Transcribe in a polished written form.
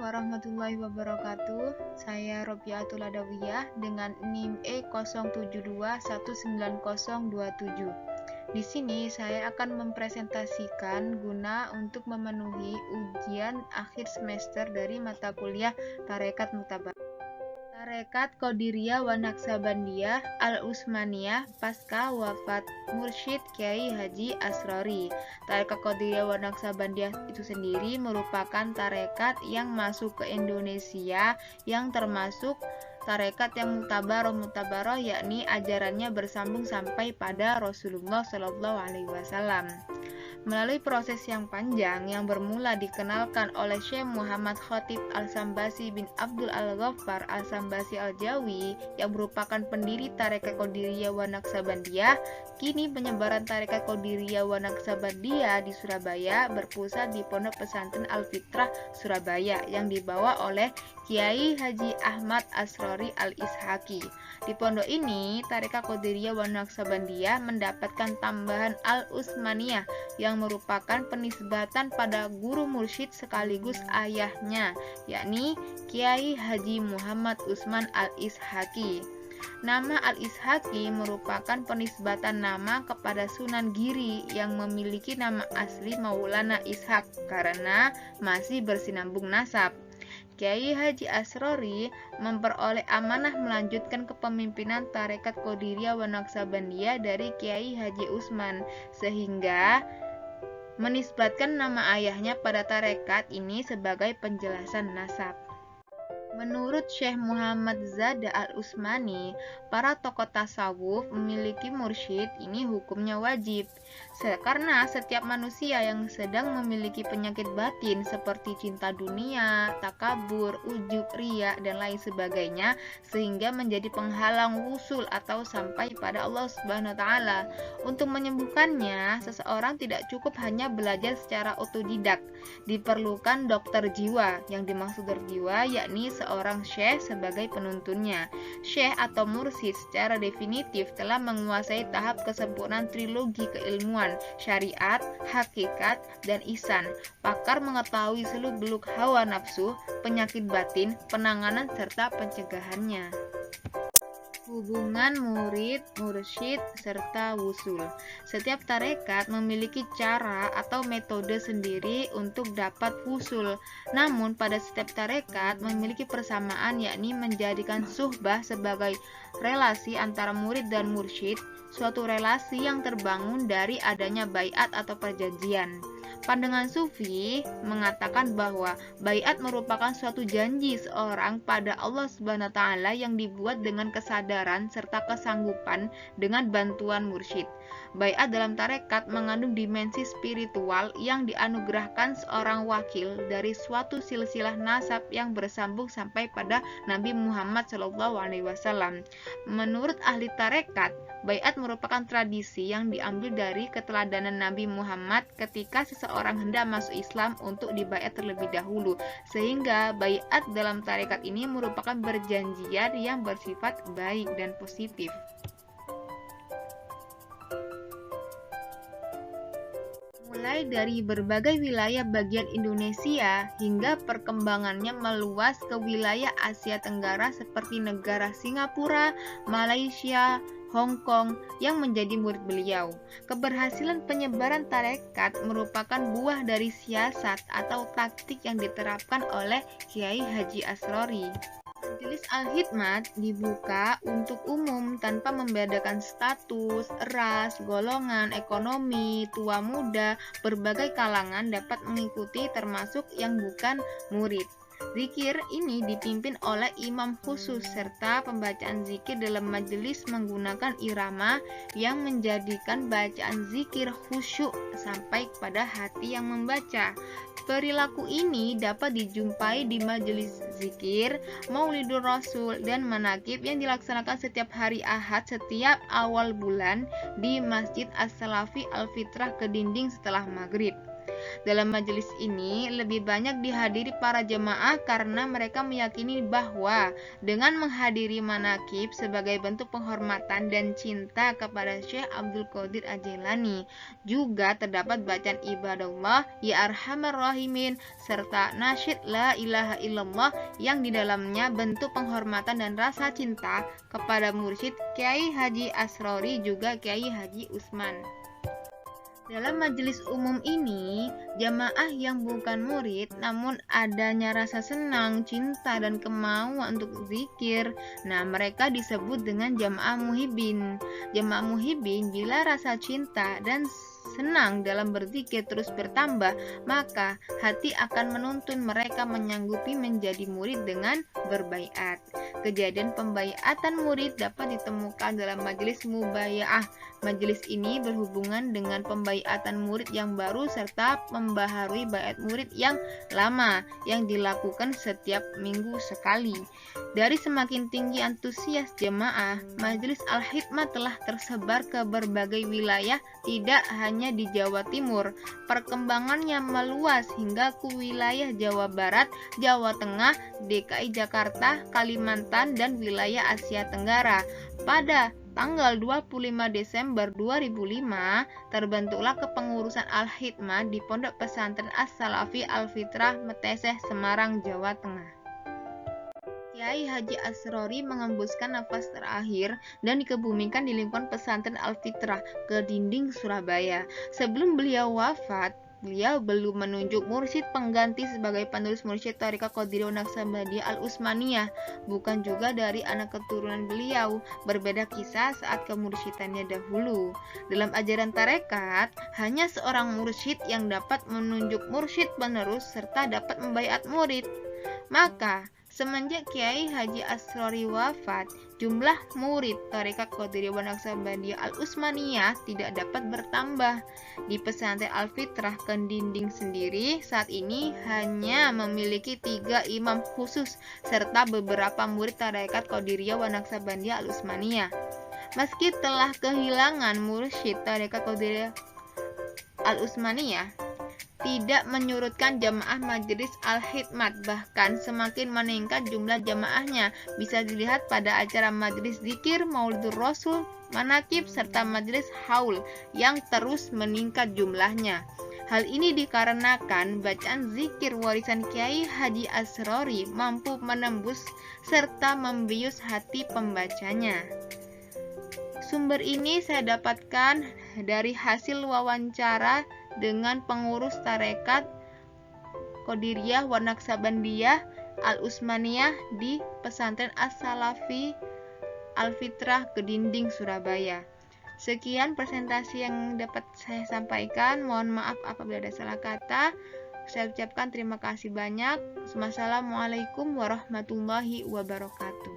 warahmatullahi wabarakatuh. Saya Robiatul Adawiyah dengan NIM E072190027. Di sini saya akan mempresentasikan guna untuk memenuhi ujian akhir semester dari mata kuliah Tarekat Mutabaroh. Tarekat Qadiriyah wa Naqsabandiyah Al-Utsmaniyah pasca wafat Mursyid Kyai Haji Asrori. Tarekat Qadiriyah wa Naqsabandiyah itu sendiri merupakan tarekat yang masuk ke Indonesia yang termasuk tarekat yang mutabaroh yakni ajarannya bersambung sampai pada Rasulullah Shallallahu Alaihi Wasallam. Melalui proses yang panjang yang bermula dikenalkan oleh Syekh Muhammad Khatib Al-Sambasi bin Abdul Al-Ghaffar Al-Sambasi Al-Jawi yang merupakan pendiri Tarekat Qadiriyah wa Naqsabandiyah, kini penyebaran Tarekat Qadiriyah wa Naqsabandiyah di Surabaya berpusat di Pondok Pesantren Al-Fitrah Surabaya yang dibawa oleh Kiai Haji Ahmad Asrori Al-Ishaqi. Di pondok ini, Tarekat Qadiriyah wa Naqsabandiyah mendapatkan tambahan Al-Utsmaniyah yang merupakan penisbatan pada guru mursyid sekaligus ayahnya, yakni Kiai Haji Muhammad Utsman Al-Ishaqi. Nama Al-Ishaqi merupakan penisbatan nama kepada Sunan Giri yang memiliki nama asli Maulana Ishaq karena masih bersinambung nasab. Kiai Haji Asrori memperoleh amanah melanjutkan kepemimpinan Tarekat Qadiriyah wa Naqsabandiyah dari Kiai Haji Utsman sehingga menisbatkan nama ayahnya pada tarekat ini sebagai penjelasan nasab. Menurut Syekh Muhammad Zada Al-Utsmani, para tokoh tasawuf memiliki mursyid ini hukumnya wajib. Karena setiap manusia yang sedang memiliki penyakit batin seperti cinta dunia, takabur, ujub, riya, dan lain sebagainya, sehingga menjadi penghalang wusul atau sampai pada Allah Subhanahu wa Ta'ala. Untuk menyembuhkannya, seseorang tidak cukup hanya belajar secara otodidak. Diperlukan dokter jiwa. Yang dimaksud dokter jiwa yakni seorang syekh sebagai penuntunnya. Syekh atau mursyid secara definitif telah menguasai tahap kesempurnaan trilogi keilmuan, syariat, hakikat, dan ihsan. Pakar mengetahui seluk-beluk hawa nafsu, penyakit batin, penanganan, serta pencegahannya. Hubungan murid, mursyid, serta wusul. Setiap tarekat memiliki cara atau metode sendiri untuk dapat wusul. Namun pada setiap tarekat memiliki persamaan, yakni menjadikan suhbah sebagai relasi antara murid dan mursyid, suatu relasi yang terbangun dari adanya baiat atau perjanjian. Pandangan Sufi mengatakan bahwa baiat merupakan suatu janji seorang pada Allah Subhanahu wa Ta'ala yang dibuat dengan kesadaran serta kesanggupan dengan bantuan mursyid. Baiat dalam tarekat mengandung dimensi spiritual yang dianugerahkan seorang wakil dari suatu silsilah nasab yang bersambung sampai pada Nabi Muhammad SAW. Menurut ahli tarekat, baiat merupakan tradisi yang diambil dari keteladanan Nabi Muhammad ketika seseorang hendak masuk Islam untuk dibaiat terlebih dahulu, sehingga baiat dalam tarekat ini merupakan perjanjian yang bersifat baik dan positif. Mulai dari berbagai wilayah bagian Indonesia hingga perkembangannya meluas ke wilayah Asia Tenggara seperti negara Singapura, Malaysia, Hong Kong yang menjadi murid beliau. Keberhasilan penyebaran tarekat merupakan buah dari siasat atau taktik yang diterapkan oleh Kiai Haji Asrori. Majelis Al-Hikmat dibuka untuk umum tanpa membedakan status, ras, golongan, ekonomi, tua muda, berbagai kalangan dapat mengikuti termasuk yang bukan murid. Zikir ini dipimpin oleh imam khusus serta pembacaan zikir dalam majelis menggunakan irama yang menjadikan bacaan zikir khusyuk sampai kepada hati yang membaca. Perilaku ini dapat dijumpai di majelis zikir, Maulidur Rasul, dan manakib yang dilaksanakan setiap hari Ahad setiap awal bulan di Masjid As-Salafi Al-Fitrah Kedinding setelah maghrib. Dalam majelis ini lebih banyak dihadiri para jemaah karena mereka meyakini bahwa dengan menghadiri manakib sebagai bentuk penghormatan dan cinta kepada Syekh Abdul Qadir Al-Jailani, juga terdapat bacaan ibadallah ya arhamar rahimin serta nasyid la ilaha illallah yang di dalamnya bentuk penghormatan dan rasa cinta kepada mursyid Kiai Haji Asrori juga Kiai Haji Usman. Dalam majelis umum ini, jamaah yang bukan murid namun adanya rasa senang, cinta, dan kemauan untuk zikir, nah mereka disebut dengan jamaah muhibbin. Jamaah muhibbin bila rasa cinta dan senang dalam berzikir terus bertambah, maka hati akan menuntun mereka menyanggupi menjadi murid dengan berbaiat. Kejadian pembaiatan murid dapat ditemukan dalam majelis mubayaah. Majelis ini berhubungan dengan pembaiatan murid yang baru serta membaharui baiat murid yang lama yang dilakukan setiap minggu sekali. Dari semakin tinggi antusias jemaah, Majelis Al-Hikmah telah tersebar ke berbagai wilayah, tidak hanya di Jawa Timur. Perkembangannya meluas hingga ke wilayah Jawa Barat, Jawa Tengah, DKI Jakarta, Kalimantan, dan wilayah Asia Tenggara. Pada tanggal 25 Desember 2005, terbentuklah kepengurusan Al-Hikmah di Pondok Pesantren As-Salafi Al-Fitrah Meteseh, Semarang, Jawa Tengah. Kiai Haji Asrori mengembuskan nafas terakhir dan dikebumikan di lingkungan pesantren Al-Fitrah ke dinding Surabaya. Sebelum beliau wafat, beliau belum menunjuk mursyid pengganti sebagai penerus mursyid Thariqah Qadiriyah Naqsabandiyah Al-Utsmaniyah, bukan juga dari anak keturunan beliau. Berbeda kisah saat kemursyidannya dahulu. Dalam ajaran tarekat, hanya seorang mursyid yang dapat menunjuk mursyid penerus serta dapat membaiat murid. Maka semenjak Kiai Haji Asrori wafat, jumlah murid Thariqah Qadiriyah Naqsabandiyah Al-Utsmaniyah tidak dapat bertambah. Di pesantren Al-Fitrah Kendinding sendiri saat ini hanya memiliki 3 imam khusus serta beberapa murid Thariqah Qadiriyah Naqsabandiyah Al-Utsmaniyah. Meski telah kehilangan mursyid Thariqah Qadiriyah Al-Utsmaniyah, tidak menyurutkan jamaah Majelis Al-Hikmah, bahkan semakin meningkat jumlah jamaahnya. Bisa dilihat pada acara majelis zikir, Maulidur Rasul, manakib, serta majelis haul yang terus meningkat jumlahnya. Hal ini dikarenakan bacaan zikir warisan Kiai Haji Asrori mampu menembus serta membius hati pembacanya. Sumber ini saya dapatkan dari hasil wawancara dengan pengurus tarekat Qadiriyah wa Naqsabandiyah Al-Utsmaniyah di pesantren As-Salafi Al-Fitrah Kedinding, Surabaya. Sekian presentasi yang dapat saya sampaikan. Mohon maaf apabila ada salah kata. Saya ucapkan terima kasih banyak. Wassalamualaikum warahmatullahi wabarakatuh.